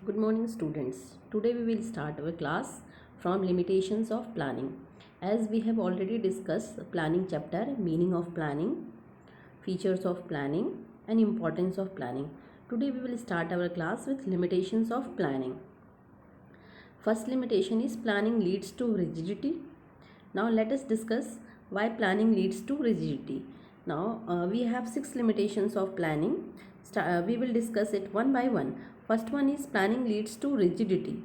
Good morning, students. Today we will start our class from limitations of planning. As we have already discussed planning chapter, meaning of planning, features of planning, and importance of planning. Today we will start our class with limitations of planning. First limitation is planning leads to rigidity. Now let us discuss why planning leads to rigidity. Now we have 6 limitations of planning. We will discuss it one by one. First one is planning leads to rigidity.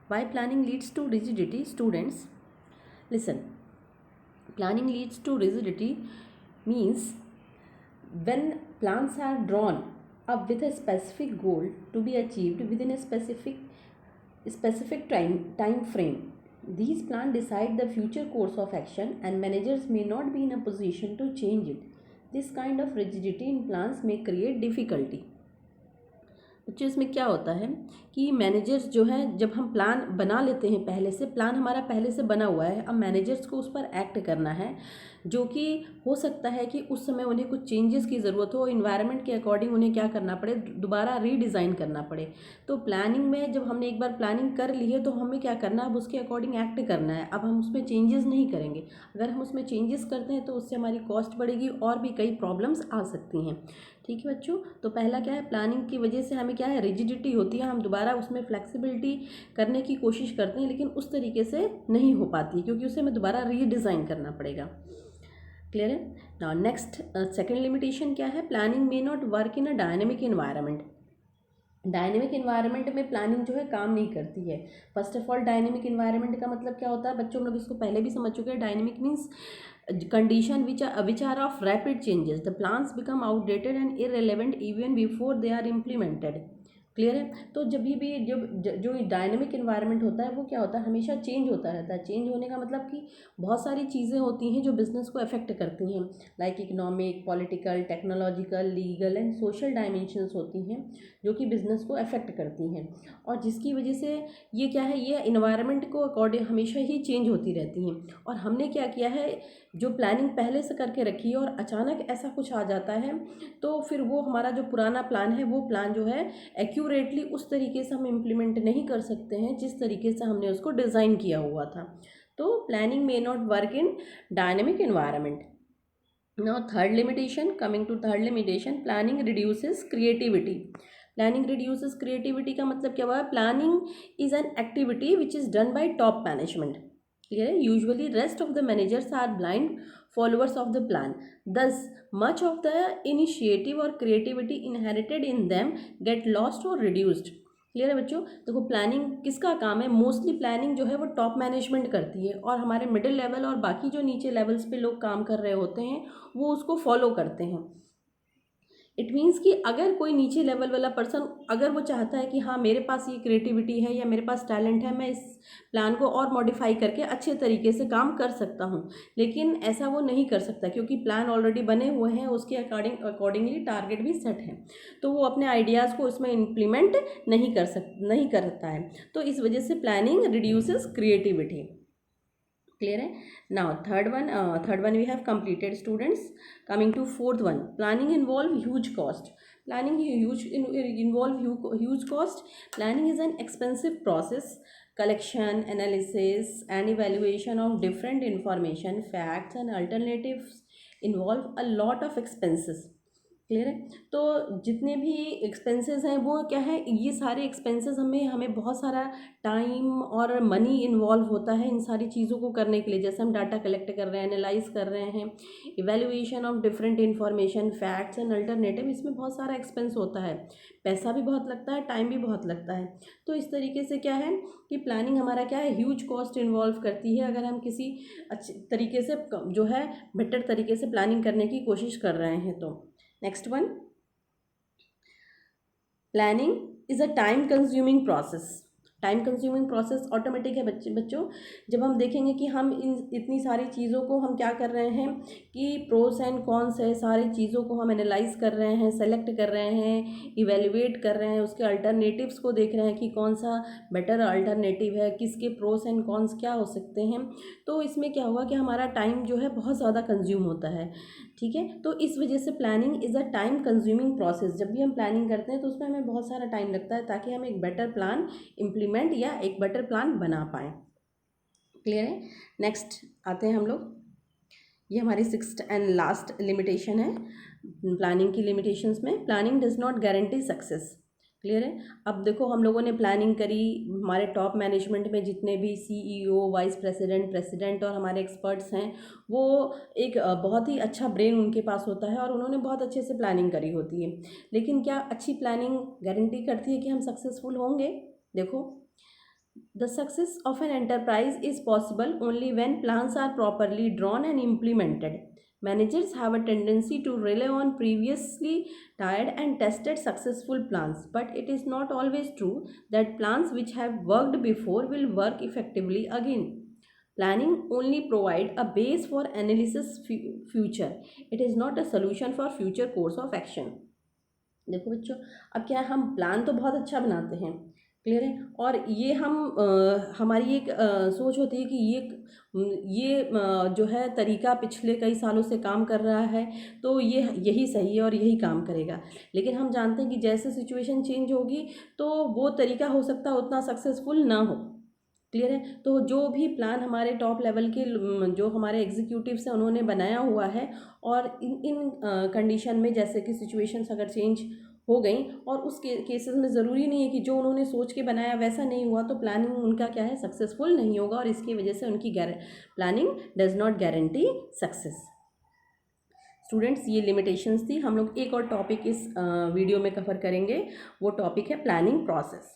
Why planning leads to rigidity? Students, listen. Planning leads to rigidity means when plans are drawn up with a specific goal to be achieved within a specific time frame. These plans decide the future course of action and managers may not be in a position to change it. This kind of rigidity in plans may create difficulty. बच्चों इसमें क्या होता है कि managers जो है जब हम प्लान बना लेते हैं, पहले से प्लान हमारा पहले से बना हुआ है, अब मैनेजर्स को उस पर एक्ट करना है, जो कि हो सकता है कि उस समय उन्हें कुछ चेंजेस की ज़रूरत हो, इन्वायरमेंट के अकॉर्डिंग उन्हें क्या करना पड़े, दोबारा रीडिज़ाइन करना पड़े। तो प्लानिंग में जब हमने एक बार प्लानिंग कर ली है तो हमें क्या करना है, अब उसके अकॉर्डिंग एक्ट करना है। अब हम उसमें चेंजेस नहीं करेंगे। अगर हम उसमें चेंजेस करते हैं तो उससे हमारी कॉस्ट बढ़ेगी और भी कई प्रॉब्लम्स आ सकती हैं। ठीक है बच्चों, तो पहला क्या है, प्लानिंग की वजह से हमें क्या है, रिजिडिटी होती है, हम दोबारा उसमें फ्लेक्सिबिलिटी करने की कोशिश करते हैं लेकिन उस तरीके से नहीं हो पाती क्योंकि उसे हमें दोबारा रीडिज़ाइन करना पड़ेगा। क्लियर है ना। नेक्स्ट सेकेंड लिमिटेशन क्या है, planning may not work in a dynamic environment. Dynamic environment में प्लानिंग जो है काम नहीं करती है। First of all dynamic environment का मतलब क्या होता है बच्चों, हम लोग इसको पहले भी समझ चुके हैं। Dynamic means condition which are of rapid changes. The plans become outdated and irrelevant even before they are implemented. Clear है। तो जब भी जो डायनेमिक इन्वायरमेंट होता है वो क्या होता है, हमेशा चेंज होता रहता है। चेंज होने का मतलब कि बहुत सारी चीज़ें होती हैं जो बिजनेस को अफेक्ट करती हैं, like economic, political, technological, legal and social dimensions होती हैं जो कि बिजनेस को अफेक्ट करती हैं, और जिसकी वजह से ये क्या है, ये इन्वायरमेंट को अकॉर्डिंग हमेशा ही चेंज होती रहती हैं। और हमने क्या किया है, जो प्लानिंग पहले से करके रखी है और अचानक ऐसा कुछ आ जाता है तो फिर वो हमारा जो पुराना प्लान है वो प्लान जो है एक्यूरेटली उस तरीके से हम इम्प्लीमेंट नहीं कर सकते हैं जिस तरीके से हमने उसको डिज़ाइन किया हुआ था। तो planning may not work in dynamic environment. Now third limitation, coming to third limitation, planning reduces creativity. Planning reduces creativity का मतलब क्या हुआ, planning is an activity which is done by top management. Clear है। Usually rest of the managers are blind followers of the plan, thus much of the initiative और creativity inherited in them get lost और reduced. Clear है बच्चों। देखो planning किसका काम है, mostly planning जो है वो टॉप मैनेजमेंट करती है और हमारे मिडिल लेवल और बाकी जो नीचे लेवल्स पे लोग काम कर रहे होते हैं वो उसको फॉलो करते हैं। इट मीन्स कि अगर कोई नीचे लेवल वाला पर्सन अगर वो चाहता है कि हाँ मेरे पास ये क्रिएटिविटी है या मेरे पास टैलेंट है, मैं इस प्लान को और मॉडिफाई करके अच्छे तरीके से काम कर सकता हूँ, लेकिन ऐसा वो नहीं कर सकता क्योंकि प्लान ऑलरेडी बने हुए हैं, उसके अकॉर्डिंगली टारगेट भी सेट है, तो वो अपने आइडियाज़ को इसमें इम्प्लीमेंट नहीं करता है। तो इस वजह से प्लानिंग रिड्यूसेस क्रिएटिविटी। क्लियर है। Now third one we have completed students. Coming to fourth one, planning involve huge cost. Planning involve huge cost. Planning is an expensive process. Collection, analysis and evaluation of different information, facts and alternatives involve a lot of expenses. Clear है। तो जितने भी expenses हैं वो क्या है, ये सारे एक्सपेंसेस हमें बहुत सारा टाइम और मनी इन्वॉल्व होता है इन सारी चीज़ों को करने के लिए। जैसे हम डाटा कलेक्ट कर रहे हैं, एनालाइज कर रहे हैं, evaluation of different information, facts and alternative, इसमें बहुत सारा एक्सपेंस होता है, पैसा भी बहुत लगता है, टाइम भी बहुत लगता है। तो इस तरीके से क्या है कि प्लानिंग हमारा क्या है, ह्यूज कॉस्ट इन्वॉल्व करती है अगर हम किसी अच्छे तरीके से जो है बेटर तरीके से प्लानिंग करने की कोशिश कर रहे हैं तो। Next one, planning is a time consuming process. Time consuming process automatic है बच्चों। जब हम देखेंगे कि हम इतनी सारी चीज़ों को हम क्या कर रहे हैं कि प्रोस एंड कॉन्स है, सारी चीज़ों को हम एनालाइज कर रहे हैं, सेलेक्ट कर रहे हैं, इवेल्युएट कर रहे हैं, उसके अल्टरनेटिव्स को देख रहे हैं कि कौन सा बेटर अल्टरनेटिव है, किसके प्रोस एंड कॉन्स क्या हो सकते हैं। तो इसमें क्या होगा कि हमारा टाइम जो है बहुत ज़्यादा कंज्यूम होता है, ठीक है। तो इस वजह से planning is a time consuming process. जब भी हम प्लानिंग करते हैं तो उसमें हमें बहुत सारा टाइम लगता है ताकि हम एक बेटर प्लान इम्प्लीमेंट या एक बेटर प्लान बना पाएँ। क्लियर है। नेक्स्ट आते हैं हम लोग, ये हमारी 6th एंड लास्ट लिमिटेशन है प्लानिंग की लिमिटेशंस में। Planning does not guarantee success. Clear है। अब देखो हम लोगों ने प्लानिंग करी, हमारे टॉप मैनेजमेंट में जितने भी CEO, वाइस प्रेसिडेंट, प्रेसिडेंट और हमारे एक्सपर्ट्स हैं, वो एक बहुत ही अच्छा ब्रेन उनके पास होता है और उन्होंने बहुत अच्छे से प्लानिंग करी होती है। लेकिन क्या अच्छी प्लानिंग गारंटी करती है कि हम सक्सेसफुल होंगे? देखो, the success of an enterprise is possible only when plans are properly drawn and implemented. Managers have a tendency to rely on previously tried and tested successful plans, but it is not always true that plans which have worked before will work effectively again. Planning only provide a base for analysis future. It is not a solution for future course of action. देखो बच्चों, अब क्या है, हम plan तो बहुत अच्छा बनाते हैं, क्लियर है, और ये हम हमारी एक सोच होती है कि ये जो है तरीका पिछले कई सालों से काम कर रहा है, तो ये यही सही है और यही काम करेगा। लेकिन हम जानते हैं कि जैसे सिचुएशन चेंज होगी तो वो तरीका हो सकता है उतना सक्सेसफुल ना हो। क्लियर है। तो जो भी प्लान हमारे टॉप लेवल के जो हमारे एग्जीक्यूटिव्स हैं उन्होंने बनाया हुआ है, और इन कंडीशन में जैसे कि सिचुएशंस अगर चेंज हो गई और उस केसेस में ज़रूरी नहीं है कि जो उन्होंने सोच के बनाया वैसा नहीं हुआ, तो प्लानिंग उनका क्या है, सक्सेसफुल नहीं होगा, और इसकी वजह से उनकी planning does not guarantee success. Students, ये लिमिटेशंस थी। हम लोग एक और टॉपिक इस वीडियो में कवर करेंगे, वो टॉपिक है प्लानिंग प्रोसेस।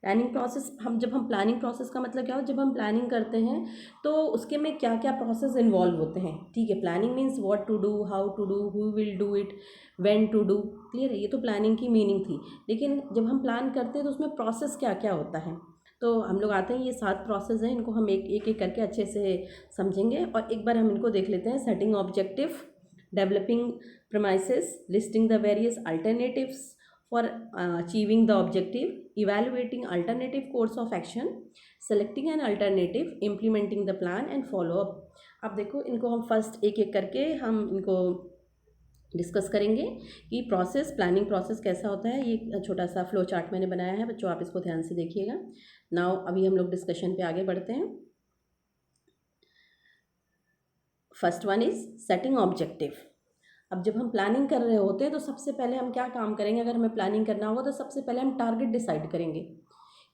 प्लानिंग प्रोसेस, जब हम प्लानिंग प्रोसेस का मतलब क्या हो, जब हम प्लानिंग करते हैं तो उसके में क्या क्या प्रोसेस इन्वॉल्व होते हैं, ठीक है। Planning means what to do, how to do, who will do it, when to do. Clear है, ये तो प्लानिंग की मीनिंग थी। लेकिन जब हम प्लान करते हैं तो उसमें प्रोसेस क्या क्या होता है, तो हम लोग आते हैं, ये 7 प्रोसेस हैं, इनको हम एक एक करके अच्छे से समझेंगे। और एक बार हम इनको देख लेते हैं। Setting objective, developing premises, listing the various alternatives for achieving the objective, evaluating alternative course of action, selecting an alternative, implementing the plan and follow up. अब देखो, इनको हम फर्स्ट एक एक करके हम इनको डिस्कस करेंगे कि प्रोसेस, प्लानिंग प्रोसेस कैसा होता है। ये छोटा सा फ्लो चार्ट मैंने बनाया है बच्चों, आप इसको ध्यान से देखिएगा। नाउ अभी हम लोग डिस्कशन पे आगे बढ़ते हैं। First one is setting objective. अब जब हम प्लानिंग कर रहे होते हैं तो सबसे पहले हम क्या काम करेंगे, अगर हमें प्लानिंग करना होगा तो सबसे पहले हम टारगेट डिसाइड करेंगे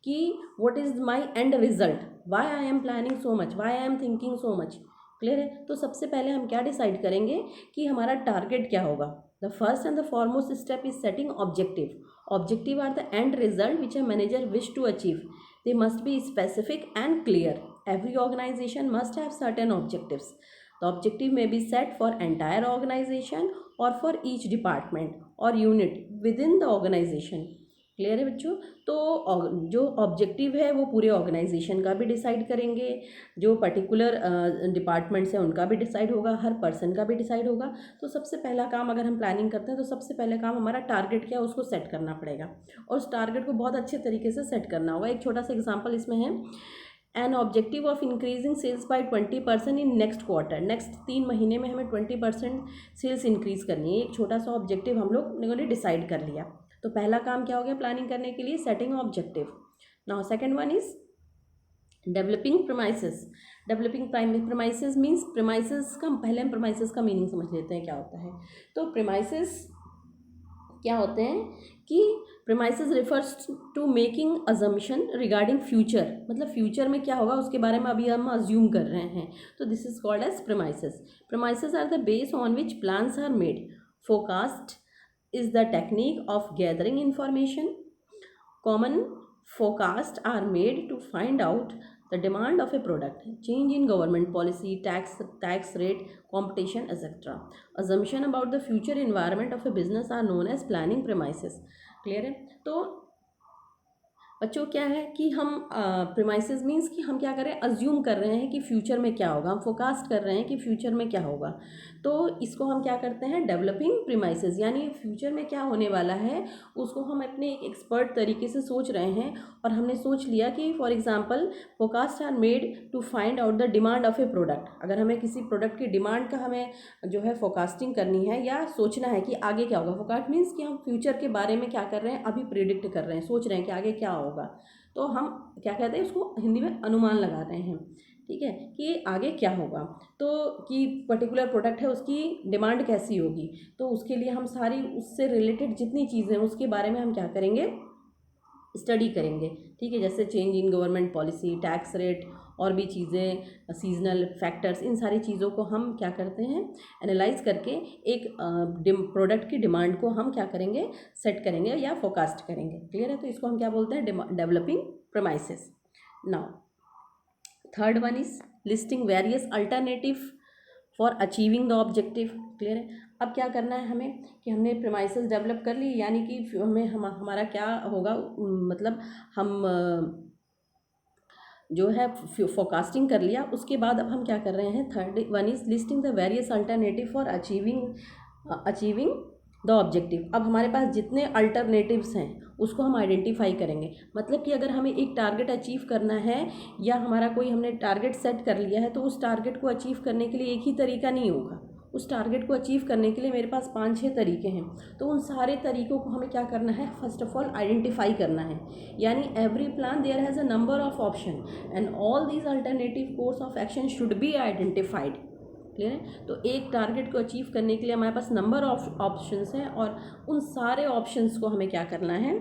कि what is my and result, why I am planning so much, why I am thinking so much. Clear है। तो सबसे पहले हम क्या डिसाइड करेंगे कि हमारा टारगेट क्या होगा। The first and the foremost step is setting objective. Objective are the end result which a manager wish to achieve. They must be specific and clear. Every organization must have certain objectives. The objective may be set for entire organization or for each department or unit within the organization. Clear है बच्चों। तो जो objective है वो पूरे organisation का भी decide करेंगे, जो पर्टिकुलर डिपार्टमेंट्स हैं उनका भी डिसाइड होगा, हर पर्सन का भी डिसाइड होगा। तो सबसे पहला काम अगर हम प्लानिंग करते हैं तो सबसे पहले काम हमारा टारगेट क्या है उसको सेट करना पड़ेगा, और उस टारगेट को बहुत अच्छे तरीके से सेट करना होगा। एक छोटा सा एग्जाम्पल इसमें है, an objective of increasing sales by 20% in next quarter. Next 3 महीने में हमें 20% सेल्स इंक्रीज करनी है। एक छोटा सा ऑब्जेक्टिव हम लोगों ने डिसाइड कर लिया। तो पहला काम क्या हो गया प्लानिंग करने के लिए, setting objective. Now second one is developing premises. Developing premises means, premises का पहले हम प्रेमाइसेस का मीनिंग समझ लेते हैं क्या होता है। तो प्रेमाइसेस क्या होते हैं कि premises refers to making assumption regarding future, मतलब फ्यूचर में क्या होगा उसके बारे में अभी हम अज्यूम कर रहे हैं, तो this is called as premises. Premises are the base on which plans are made. Forecast is the technique of gathering information. Common forecasts are made to find out the demand of a product, change in government policy, tax rate, competition, etc. Assumption about the future environment of a business are known as planning premises. Clear है। तो बच्चों क्या है कि हम premises means कि हम क्या कर रहे हैं, अज्यूम कर रहे हैं कि फ्यूचर में क्या होगा, हम फोकास्ट कर रहे हैं कि फ्यूचर में क्या होगा। तो इसको हम क्या करते हैं, डेवलपिंग प्रीमाइसेस, यानी फ्यूचर में क्या होने वाला है उसको हम अपने एक एक्सपर्ट तरीके से सोच रहे हैं। और हमने सोच लिया कि for example forecast are made to find out the demand of a product. अगर हमें किसी प्रोडक्ट की डिमांड का हमें जो है फोकास्टिंग करनी है या सोचना है कि आगे क्या होगा, फोकास्ट मीन्स कि हम फ्यूचर के बारे में क्या कर रहे हैं, अभी प्रिडिक्ट कर रहे हैं, सोच रहे हैं कि आगे क्या होगा। तो हम क्या कहते हैं उसको हिंदी में अनुमान लगा रहे हैं, ठीक है, कि आगे क्या होगा। तो कि पर्टिकुलर प्रोडक्ट है उसकी डिमांड कैसी होगी, तो उसके लिए हम सारी उससे रिलेटेड जितनी चीज़ें हैं उसके बारे में हम क्या करेंगे, स्टडी करेंगे, ठीक है। जैसे change in government policy, tax rate और भी चीज़ें, सीजनल फैक्टर्स, इन सारी चीज़ों को हम क्या करते हैं, एनालाइज करके एक प्रोडक्ट की डिमांड को हम क्या करेंगे, सेट करेंगे या फोरकास्ट करेंगे। क्लियर है? तो इसको हम क्या बोलते हैं, developing premises. Now third one is listing various alternative for achieving the objective. Clear है? अब क्या करना है हमें कि हमने प्रीमाइसेस डेवलप कर ली, यानी कि हमें हमारा क्या होगा, मतलब हम जो है फोरकास्टिंग कर लिया। उसके बाद अब हम क्या कर रहे हैं, third one is listing the various alternative for achieving the objective. अब हमारे पास जितने अल्टरनेटिव्स हैं उसको हम आइडेंटिफाई करेंगे। मतलब कि अगर हमें एक टारगेट अचीव करना है या हमारा कोई हमने टारगेट सेट कर लिया है, तो उस टारगेट को अचीव करने के लिए एक ही तरीका नहीं होगा। उस टारगेट को अचीव करने के लिए मेरे पास 5-6 तरीके हैं। तो उन सारे तरीकों को हमें क्या करना है, फर्स्ट ऑफ ऑल आइडेंटिफाई करना है। यानी every plan there has a number of option and all these alternative course of action should be identified. Clear है? तो एक टारगेट को अचीव करने के लिए हमारे पास नंबर ऑफ ऑप्शंस हैं और उन सारे ऑप्शंस को हमें क्या करना है,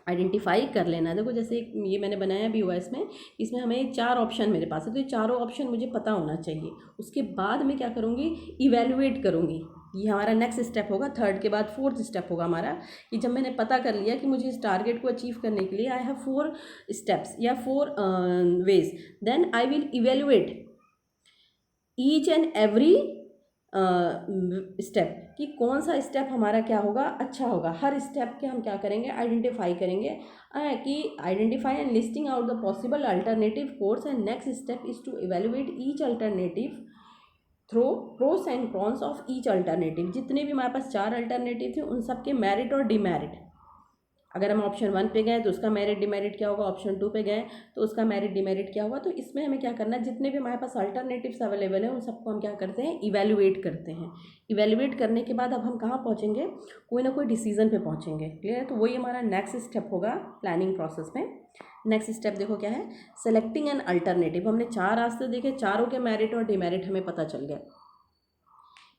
आइडेंटिफाई कर लेना। देखो जैसे एक ये मैंने बनाया अभी वॉइस में, इसमें हमें 4 ऑप्शन मेरे पास है, तो ये चारों ऑप्शन मुझे पता होना चाहिए। उसके बाद मैं क्या करूँगी, इवेलुएट करूँगी। ये हमारा नेक्स्ट स्टेप होगा, थर्ड के बाद फोर्थ स्टेप होगा हमारा, कि जब मैंने पता कर लिया कि मुझे इस टारगेट को अचीव करने के लिए आई हैव 4 स्टेप्स या 4 ways, then I will evaluate each and every step, कि कौन सा स्टेप हमारा क्या होगा, अच्छा होगा। हर स्टेप के हम क्या करेंगे, आइडेंटिफाई करेंगे, कि identify and listing out the possible alternative course and next step is to evaluate each alternative through pros and cons of each alternative. जितने भी हमारे पास 4 अल्टरनेटिव थे उन सब के मेरिट और डिमेरिट। अगर हम ऑप्शन 1 पे गए तो उसका मेरिट डिमेरिट क्या होगा, ऑप्शन 2 पे गए तो उसका मेरिट डिमेरिट क्या होगा। तो इसमें हमें क्या करना है, जितने भी हमारे पास अल्टरनेटिव्स अवेलेबल हैं उन सबको हम क्या करते हैं, इवेलुएट करते हैं। इवेलुएट करने के बाद अब हम कहाँ पहुँचेंगे, कोई ना कोई डिसीजन पे पहुँचेंगे। क्लियर है? तो वही हमारा नेक्स्ट स्टेप होगा प्लानिंग प्रोसेस में। नेक्स्ट स्टेप देखो क्या है, सेलेक्टिंग एन अल्टरनेटिव। हमने 4 रास्ते देखे, चारों के मेरिट और डिमेरिट हमें पता चल गया।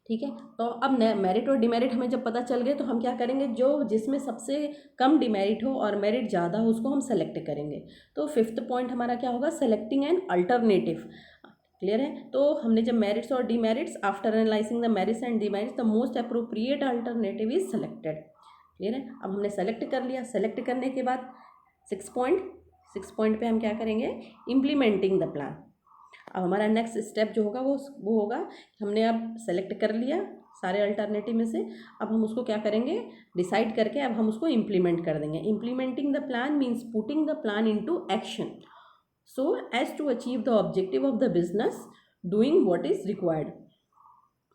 ठीक है, तो अब मेरिट और डिमेरिट हमें जब पता चल गए तो हम क्या करेंगे, जो जिसमें सबसे कम डिमेरिट हो और मेरिट ज़्यादा हो उसको हम सेलेक्ट करेंगे। तो फिफ्थ पॉइंट हमारा क्या होगा, सेलेक्टिंग एन अल्टरनेटिव। क्लियर है? तो हमने जब मेरिट्स और demerits, after analysing the merits and demerits the most appropriate alternative is selected. Clear है? अब हमने सेलेक्ट कर लिया। सेलेक्ट करने के बाद 6 पॉइंट पे हम क्या करेंगे, इम्प्लीमेंटिंग द प्लान। अब हमारा नेक्स्ट स्टेप जो होगा वो होगा, हमने अब सेलेक्ट कर लिया सारे अल्टरनेटिव में से, अब हम उसको क्या करेंगे, डिसाइड करके अब हम उसको इम्प्लीमेंट कर देंगे। Implementing the plan means putting the plan into action so as to achieve the objective of the business, doing what is required.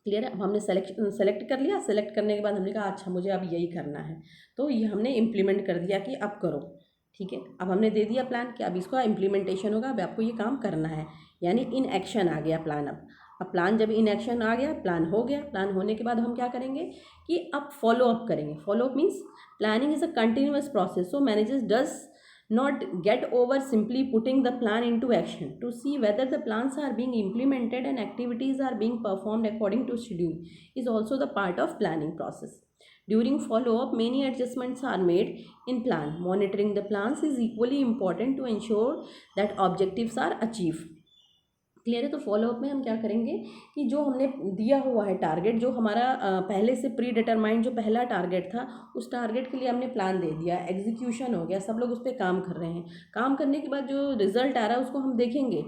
Clear है? अब हमने सेलेक्ट कर लिया। सेलेक्ट करने के बाद हमने कहा अच्छा मुझे अब यही करना है, तो ये हमने इम्प्लीमेंट कर दिया कि अब करो। ठीक है, अब हमने दे दिया प्लान कि अब इसका इम्प्लीमेंटेशन होगा, अब आपको ये काम करना है, यानी इन एक्शन आ गया प्लान। अब प्लान जब इन एक्शन आ गया, प्लान हो गया। प्लान होने के बाद हम क्या करेंगे कि अब फॉलो अप करेंगे। Follow up means planning is a continuous process, so managers does not get over simply putting the plan into action to see whether the plans are being implemented and activities are being performed according to schedule is also the part of planning process. During follow up many adjustments are made in plan. Monitoring the plans is equally important to ensure that objectives are achieved. Clear है? तो follow up में हम क्या करेंगे कि जो हमने दिया हुआ है टारगेट, जो हमारा पहले से प्री डिटरमाइंड जो पहला टारगेट था, उस टारगेट के लिए हमने प्लान दे दिया, एग्जीक्यूशन हो गया, सब लोग उस पर काम कर रहे हैं। काम करने के बाद जो रिजल्ट आ रहा है उसको हम देखेंगे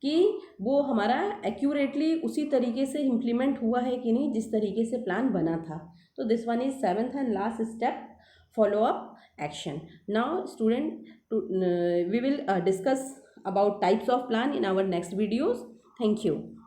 कि वो हमारा एक्यूरेटली उसी तरीके से इम्प्लीमेंट हुआ है कि नहीं, जिस तरीके से प्लान बना था। तो this one is 7th and last step follow up action. Now student, we will discuss about types of plan in our next videos. Thank you.